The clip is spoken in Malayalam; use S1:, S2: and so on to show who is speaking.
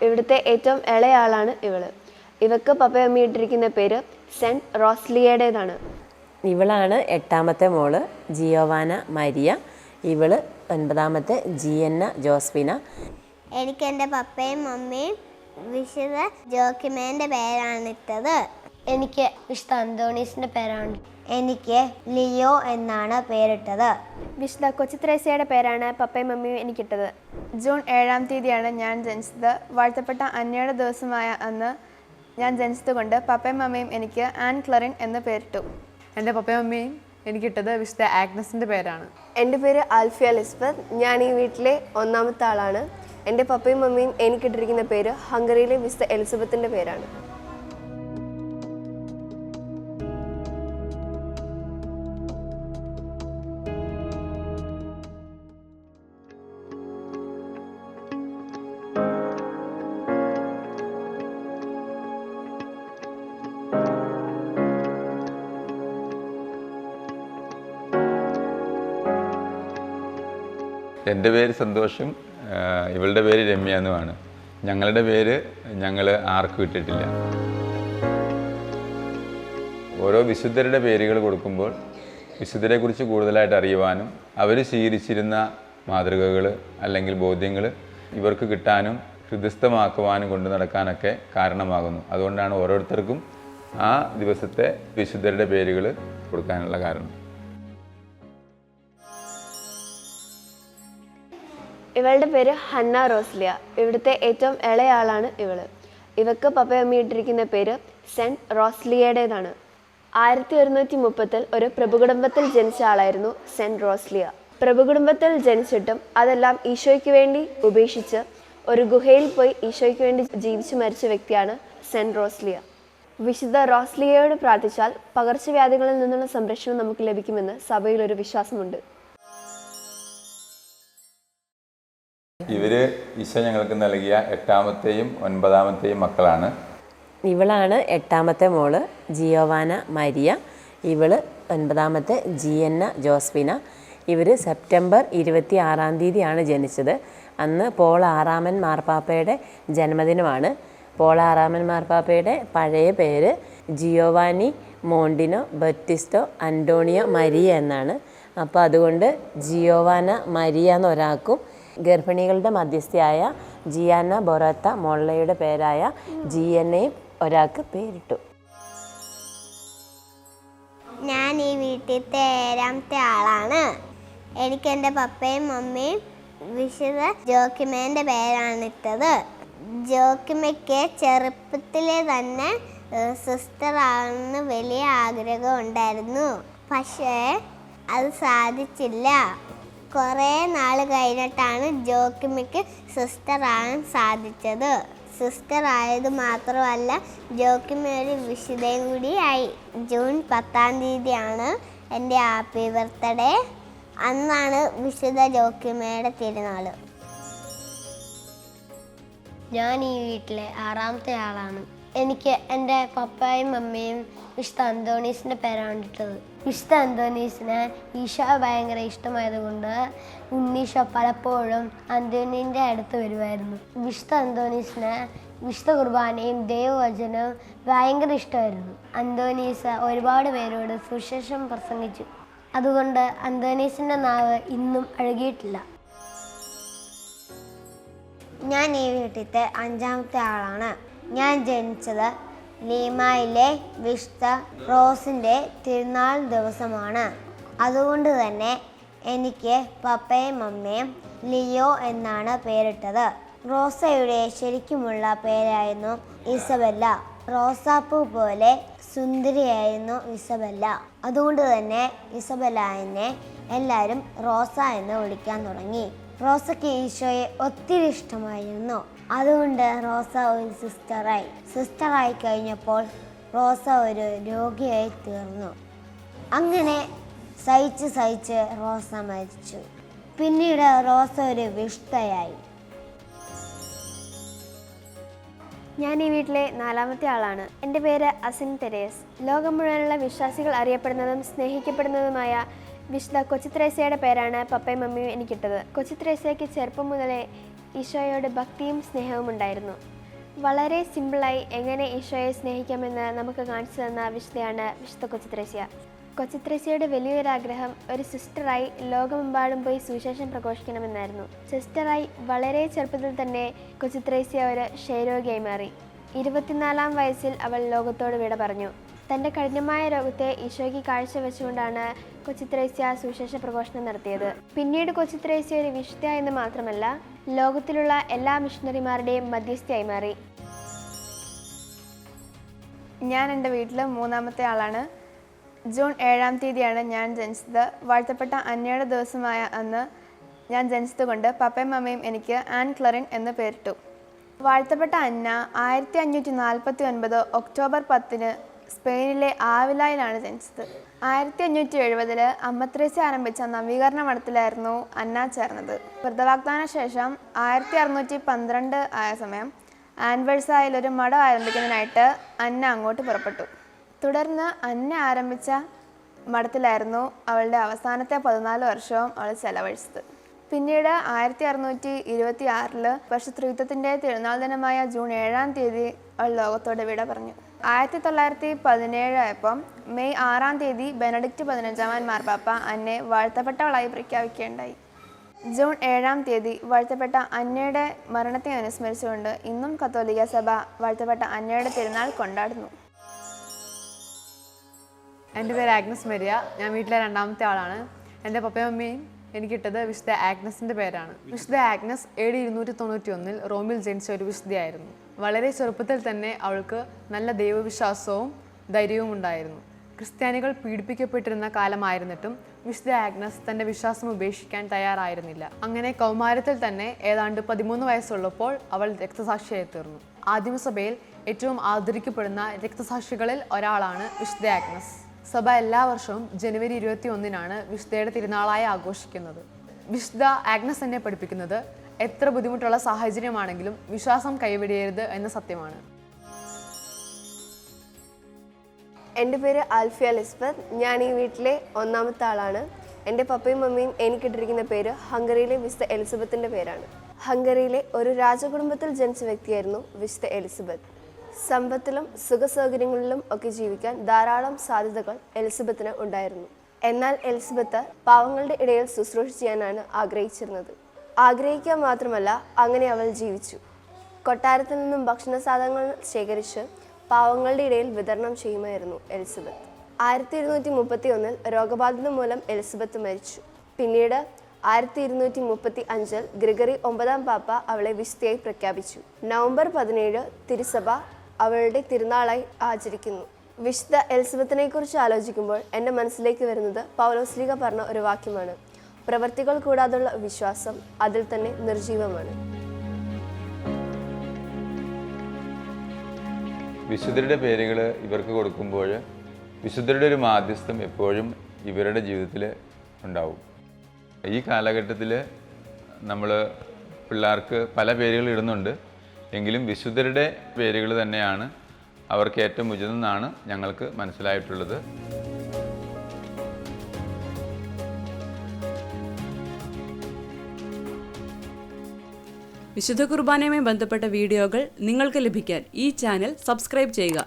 S1: ഇവിടുത്തെ ഏറ്റവും ഇളയാളാണ് ഇവള്. ഇവക്ക് പപ്പയമ്മ ഇട്ടിരിക്കുന്ന പേര് സെന്റ് റോസ്ലിയയുടേതാണ്.
S2: ഇവളാണ് 8ാമത്തെ മോള് ജിയോവാന മരിയ. ഇവള് 9ാമത്തെ ജിയന്ന ജോസ്ഫിന.
S3: എനിക്ക് എൻ്റെ പപ്പയും മമ്മിയും വിശുദ്ധ ജോക്കിമേൻ്റെ പേരാണിട്ടത്.
S4: എനിക്ക് വിശുദ്ധ അന്തോണീസിൻ്റെ പേരാണ്.
S3: എനിക്ക് ലിയോ എന്നാണ് പേരിട്ടത്.
S1: വിശുദ്ധ കൊച്ചിത്രേസ്യയുടെ പേരാണ് പപ്പയും മമ്മിയും എനിക്കിട്ടത്.
S5: ജൂൺ 7-ാം തീയതിയാണ് ഞാൻ ജനിച്ചത്. വാഴ്ത്തപ്പെട്ട അന്നയുടെ ദിവസമായ അന്ന് ഞാൻ ജനിച്ചതുകൊണ്ട് പപ്പയും മമ്മിയും എനിക്ക് ആൻ ക്ലറിൻ എന്ന് പേരിട്ടു.
S6: എൻ്റെ പപ്പയും മമ്മിയും എനിക്കിട്ടത് വിശുദ്ധ ആഗ്നസിൻ്റെ പേരാണ്.
S1: എൻ്റെ പേര് ആൽഫിയ ലിസ്ബത്ത്. ഞാൻ ഈ വീട്ടിലെ 1ാമത്തെ ആളാണ്. എൻ്റെ പപ്പയും മമ്മിയും എനിക്കിട്ടിരിക്കുന്ന പേര് ഹംഗറിയിലെ വിശുദ്ധ എലിസബത്തിൻ്റെ പേരാണ്.
S7: എൻ്റെ പേര് സന്തോഷും ഇവളുടെ പേര് രമ്യ എന്നുമാണ്. ഞങ്ങളുടെ പേര് ഞങ്ങൾ ആർക്കും ഇട്ടിട്ടില്ല. ഓരോ വിശുദ്ധരുടെ പേരുകൾ കൊടുക്കുമ്പോൾ വിശുദ്ധരെക്കുറിച്ച് കൂടുതലായിട്ട് അറിയുവാനും അവർ സ്വീകരിച്ചിരുന്ന മാതൃകകൾ അല്ലെങ്കിൽ ബോധ്യങ്ങൾ ഇവർക്ക് കിട്ടാനും ഹൃദയസ്ഥമാക്കുവാനും കൊണ്ടു നടക്കാനൊക്കെ കാരണമാകുന്നു. അതുകൊണ്ടാണ് ഓരോരുത്തർക്കും ആ ദിവസത്തെ വിശുദ്ധരുടെ പേരുകൾ കൊടുക്കാനുള്ള കാരണം.
S1: ഇവളുടെ പേര് ഹന്ന റോസ്ലിയ. ഇവിടുത്തെ ഏറ്റവും ഇളയാളാണ് ഇവള്. ഇവക്ക് പപ്പയമ്മ ഇട്ടിരിക്കുന്ന പേര് സെന്റ് റോസ്ലിയയുടേതാണ്. 1130 ഒരു പ്രഭുകുടുംബത്തിൽ ജനിച്ച ആളായിരുന്നു സെന്റ് റോസ്ലിയ. പ്രഭുകുടുംബത്തിൽ ജനിച്ചിട്ടും അതെല്ലാം ഈശോയ്ക്ക് വേണ്ടി ഉപേക്ഷിച്ച് ഒരു ഗുഹയിൽ പോയി ഈശോയ്ക്ക് വേണ്ടി ജീവിച്ചു മരിച്ച വ്യക്തിയാണ് സെന്റ് റോസ്ലിയ. വിശുദ്ധ റോസ്ലിയയോട് പ്രാർത്ഥിച്ചാൽ പകർച്ചവ്യാധികളിൽ നിന്നുള്ള സംരക്ഷണം നമുക്ക് ലഭിക്കുമെന്ന് സഭയിൽ ഒരു വിശ്വാസമുണ്ട്.
S7: ഇവര് ഈശോ ഞങ്ങൾക്ക് നൽകിയ 8ാമത്തെയും 9ാമത്തെയും മക്കളാണ്.
S2: ഇവളാണ് 8ാമത്തെ മോള് ജിയോവാന മരിയ. ഇവള് 9ാമത്തെ ജിയന്ന ജോസ്ഫിന. ഇവർ സെപ്റ്റംബർ 26-ാം തീയതിയാണ് ജനിച്ചത്. അന്ന് പോൾ 6-ാമൻ മാർപ്പാപ്പയുടെ ജന്മദിനമാണ്. പോൾ 6-ാമൻ മാർപ്പാപ്പയുടെ പഴയ പേര് ജിയോവാനി മോണ്ടിനോ ബറ്റിസ്റ്റോ അന്റോണിയോ മരിയ എന്നാണ്. അപ്പോൾ അതുകൊണ്ട് ജിയോവാന മരിയ എന്നൊരാൾക്കും ഗർഭിണികളുടെ മധ്യസ്ഥയായ ജിയാന ബൊറത്ത മൊള്ളയുടെ പേരായ ജിയന്നയും ഒരാൾക്ക് പേരിട്ടു.
S3: ഞാൻ ഈ വീട്ടിലത്തെ 7ാമത്തെ ആളാണ്. എനിക്ക് എൻ്റെ പപ്പയും മമ്മിയും വിശുദ്ധ ജോക്കിമേൻ്റെ പേരാണിട്ടത്. ജോക്കിമയ്ക്ക് ചെറുപ്പത്തിലെ തന്നെ സിസ്റ്റർ ആണെന്ന് വലിയ ആഗ്രഹം ഉണ്ടായിരുന്നു. പക്ഷേ അത് സാധിച്ചില്ല. കുറേ നാൾ കഴിഞ്ഞിട്ടാണ് ജോക്കിമയ്ക്ക് സിസ്റ്റർ ആകാൻ സാധിച്ചത്. സിസ്റ്റർ ആയത് മാത്രമല്ല, ജോക്കിമ ഒരു വിശുദ്ധയും കൂടിയായി. ജൂൺ 10-ാം തീയതിയാണ് എൻ്റെ ഹാപ്പി ബർത്ത്ഡേ. അന്നാണ് വിശുദ്ധ ജോക്കിമയുടെ തിരുനാൾ.
S4: ഞാൻ ഈ വീട്ടിലെ 6ാമത്തെ ആളാണ്. എനിക്ക് എൻ്റെ പപ്പയും മമ്മിയും വിശുദ്ധ അന്തോണീസിൻ്റെ പേരാണ് ഇട്ടത്. വിശുദ്ധ അന്തോണീസിന് ഈശോ ഭയങ്കര ഇഷ്ടമായതുകൊണ്ട് ഉണ്ണീശോ പലപ്പോഴും അന്തോണീൻ്റെ അടുത്ത് വരുമായിരുന്നു. വിശുദ്ധ അന്തോണീസിന് വിശുദ്ധ കുർബാനയും ദൈവവചനവും ഭയങ്കര ഇഷ്ടമായിരുന്നു. അന്തോണീസ് ഒരുപാട് പേരോട് സുവിശേഷം പ്രസംഗിച്ചു. അതുകൊണ്ട് അന്തോണീസിൻ്റെ നാവ് ഇന്നും അഴുകിയിട്ടില്ല.
S3: ഞാൻ ഈ വീട്ടിലത്തെ 5ാമത്തെ ആളാണ്. ഞാൻ ജനിച്ചത് ലീമായിലെ വിശുദ്ധ റോസിൻ്റെ തിരുനാൾ ദിവസമാണ്. അതുകൊണ്ട് തന്നെ എനിക്ക് പപ്പയും മമ്മയും ലിയോ എന്നാണ് പേരിട്ടത്. റോസയുടെ ശരിക്കുമുള്ള പേരായിരുന്നു ഇസബെല്ല. റോസാപ്പൂ പോലെ സുന്ദരിയായിരുന്നു ഇസബെല്ല. അതുകൊണ്ട് തന്നെ ഇസബെല്ലിനെ എല്ലാവരും റോസ എന്ന് വിളിക്കാൻ തുടങ്ങി. റോസയ്ക്ക് ഈശോയെ ഒത്തിരി ഇഷ്ടമായിരുന്നു. അതുകൊണ്ട് റോസ ഒരു സിസ്റ്ററായി കഴിഞ്ഞപ്പോൾ റോസ ഒരു രോഗിയായി തീർന്നു. അങ്ങനെ സഹിച്ച് റോസ മരിച്ചു. പിന്നീട് റോസ ഒരു വിശുദ്ധയായി.
S1: ഞാൻ ഈ വീട്ടിലെ 4ാമത്തെ ആളാണ്. എൻ്റെ പേര് അസിൻ തെരേസ്. ലോകം മുഴുവനുള്ള വിശ്വാസികൾ അറിയപ്പെടുന്നതും സ്നേഹിക്കപ്പെടുന്നതുമായ വിശുദ്ധ കൊച്ചിത്രേസ്യയുടെ പേരാണ് പപ്പയും മമ്മിയും എനിക്കിട്ടത്. കൊച്ചിത്രേസ്യയ്ക്ക് ചെറുപ്പം മുതലേ ഈശോയോട് ഭക്തിയും സ്നേഹവും ഉണ്ടായിരുന്നു. വളരെ സിമ്പിളായി എങ്ങനെ ഈശോയെ സ്നേഹിക്കാമെന്ന് നമുക്ക് കാണിച്ചു തന്ന വിശുദ്ധയാണ് വിശുദ്ധ കൊച്ചുത്രേസ്യ. കൊച്ചുത്രേസ്യയുടെ വലിയൊരാഗ്രഹം ഒരു സിസ്റ്ററായി ലോകമെമ്പാടും പോയി സുവിശേഷം പ്രഘോഷിക്കണമെന്നായിരുന്നു. സിസ്റ്ററായി വളരെ ചെറുപ്പത്തിൽ തന്നെ കൊച്ചുത്രേസ്യ ഒരു ക്ഷയരോഗിയായി മാറി. 24-ാം വയസ്സിൽ അവൾ ലോകത്തോട് വിട പറഞ്ഞു. തൻ്റെ കഠിനമായ രോഗത്തെ ഈശോയ്ക്ക് കാഴ്ചവെച്ചുകൊണ്ടാണ് കൊച്ചുത്രേസ്യ സുവിശേഷ പ്രഘോഷണം നടത്തിയത്. പിന്നീട് കൊച്ചുത്രേസ്യ ഒരു വിശുദ്ധ എന്ന് മാത്രമല്ല, ലോകത്തിലുള്ള എല്ലാ മിഷണറിമാരുടെയും മധ്യസ്ഥയായി മാറി.
S5: ഞാൻ എൻ്റെ വീട്ടിൽ 3-ാമത്തെ ആളാണ്. ജൂൺ 7-ാം തീയതിയാണ് ഞാൻ ജനിച്ചത്. വാഴ്ത്തപ്പെട്ട അന്നയുടെ ദിവസമായ അന്ന് ഞാൻ ജനിച്ചതുകൊണ്ട് പപ്പയും അമ്മയും എനിക്ക് ആൻ ക്ലറിൻ എന്ന് പേരിട്ടു. വാഴ്ത്തപ്പെട്ട അന്ന 1549 ഒക്ടോബർ 10 സ്പെയിനിലെ ആവിലായിലാണ് ജനിച്ചത്. 1570 അമ്മ ത്രേസ്യ ആരംഭിച്ച നവീകരണ മഠത്തിലായിരുന്നു അന്ന ചേർന്നത്. വ്രതവാഗ്ദാന ശേഷം 1612 ആയ സമയം ആൻവേഴ്സായിൽ ഒരു മഠം ആരംഭിക്കുന്നതിനായിട്ട് അന്ന അങ്ങോട്ട് പുറപ്പെട്ടു. തുടർന്ന് അന്ന ആരംഭിച്ച മഠത്തിലായിരുന്നു അവളുടെ അവസാനത്തെ 14 വർഷവും അവൾ ചെലവഴിച്ചത്. പിന്നീട് 1626 പരിശുദ്ധത്രിത്വത്തിൻ്റെ തിരുനാൾ ദിനമായ ജൂൺ 7-ാം തീയതി അവൾ ലോകത്തോട് വിട പറഞ്ഞു. 1917 ആയപ്പം മെയ് 6-ാം തീയതി ബെനഡിക്റ്റ് 15-ാമൻ മാർപ്പാപ്പ അന്നയെ വാഴ്ത്തപ്പെട്ടവളായി പ്രഖ്യാപിക്കുകയുണ്ടായി. ജൂൺ 7-ാം തീയതി വാഴ്ത്തപ്പെട്ട അന്നയുടെ മരണത്തെ അനുസ്മരിച്ചുകൊണ്ട് ഇന്നും കത്തോലിക്ക സഭ വാഴ്ത്തപ്പെട്ട അന്നയുടെ തിരുനാൾ കൊണ്ടാടുന്നു.
S6: എൻ്റെ പേര് ആഗ്നസ് മരിയ. ഞാൻ വീട്ടിലെ 2-ാമത്തെ ആളാണ്. എൻ്റെ പപ്പയും അമ്മയും എനിക്കിട്ടത് വിശുദ്ധ ആഗ്നസിൻ്റെ പേരാണ്. വിശുദ്ധ ആഗ്നസ് AD 291 റോമിൽ ജനിച്ച ഒരു വിശുദ്ധയായിരുന്നു. വളരെ ചെറുപ്പത്തിൽ തന്നെ അവൾക്ക് നല്ല ദൈവവിശ്വാസവും ധൈര്യവും ഉണ്ടായിരുന്നു. ക്രിസ്ത്യാനികൾ പീഡിപ്പിക്കപ്പെട്ടിരുന്ന കാലമായിരുന്നിട്ടും വിശുദ്ധ ആഗ്നസ് തൻ്റെ വിശ്വാസം ഉപേക്ഷിക്കാൻ തയ്യാറായിരുന്നില്ല. അങ്ങനെ കൗമാരത്തിൽ തന്നെ ഏതാണ്ട് 13 വയസ്സുള്ളപ്പോൾ അവൾ രക്തസാക്ഷിയായി തീർന്നു. ആദിമസഭയിൽ ഏറ്റവും ആദരിക്കപ്പെടുന്ന രക്തസാക്ഷികളിൽ ഒരാളാണ് വിശുദ്ധ ആഗ്നസ്. സഭ എല്ലാ വർഷവും ജനുവരി 21 വിശുദ്ധയുടെ തിരുനാളായി ആഘോഷിക്കുന്നത്. വിശുദ്ധ ആഗ്നസ് എന്നെ പഠിപ്പിക്കുന്നത് എത്ര ബുദ്ധിമുട്ടുള്ള സാഹചര്യമാണെങ്കിലും വിശ്വാസം കൈവിടരുത് എന്ന സത്യമാണ്.
S1: എൻ്റെ പേര് ആൽഫിയ ലിസ്ബത്ത്. ഞാൻ ഈ വീട്ടിലെ 1-ാമത്തെ ആളാണ്. എൻ്റെ പപ്പയും മമ്മിയും എനിക്കിട്ടിരിക്കുന്ന പേര് ഹംഗറിയിലെ വിശുദ്ധ എലിസബത്തിൻ്റെ പേരാണ്. ഹംഗറിയിലെ ഒരു രാജകുടുംബത്തിൽ ജനിച്ച വ്യക്തിയായിരുന്നു വിശുദ്ധ എലിസബത്ത്. സമ്പത്തിലും സുഖസൗകര്യങ്ങളിലും ഒക്കെ ജീവിക്കാൻ ധാരാളം സാധ്യതകൾ എലിസബത്തിന് ഉണ്ടായിരുന്നു. എന്നാൽ എലിസബത്ത് പാവങ്ങളുടെ ഇടയിൽ ശുശ്രൂഷ ചെയ്യാനാണ് ആഗ്രഹിച്ചിരുന്നത്. ആഗ്രഹിക്കുക മാത്രമല്ല, അങ്ങനെ അവൾ ജീവിച്ചു. കൊട്ടാരത്തിൽ നിന്നും ഭക്ഷണ സാധനങ്ങൾ ശേഖരിച്ച് പാവങ്ങളുടെ ഇടയിൽ വിതരണം ചെയ്യുമായിരുന്നു എലിസബത്ത്. 1231 രോഗബാധിത മൂലം എലിസബത്ത് മരിച്ചു. പിന്നീട് 1235 ഗ്രിഗറി 9-ാം പാപ്പ അവളെ വിശുദ്ധയായി പ്രഖ്യാപിച്ചു. നവംബർ 17 തിരുസഭ അവളുടെ തിരുനാളായി ആചരിക്കുന്നു. വിശുദ്ധ എലിസബത്തിനെ കുറിച്ച് ആലോചിക്കുമ്പോൾ എൻ്റെ മനസ്സിലേക്ക് വരുന്നത് പൗലോസ്ലീഹ പറഞ്ഞ ഒരു വാക്യമാണ്: പ്രവർത്തികൾ കൂടാതുള്ള വിശ്വാസം അതിൽ തന്നെ നിർജീവമാണ്.
S7: വിശുദ്ധരുടെ പേരുകൾ ഇവർക്ക് കൊടുക്കുമ്പോൾ വിശുദ്ധരുടെ ഒരു മാധ്യസ്ഥം എപ്പോഴും ഇവരുടെ ജീവിതത്തിൽ ഉണ്ടാവും. ഈ കാലഘട്ടത്തിൽ നമ്മൾ പിള്ളേർക്ക് പല പേരുകൾ ഇടുന്നുണ്ട്. എങ്കിലും വിശുദ്ധരുടെ പേരുകൾ തന്നെയാണ് അവർക്ക് ഏറ്റവും ഉചിതം എന്നാണ് ഞങ്ങൾക്ക് മനസ്സിലായിട്ടുള്ളത്.
S8: വിശുദ്ധ കുർബാനയുമായി ബന്ധപ്പെട്ട വീഡിയോകൾ നിങ്ങൾക്ക് ലഭിക്കാൻ ഈ ചാനൽ സബ്സ്ക്രൈബ് ചെയ്യുക.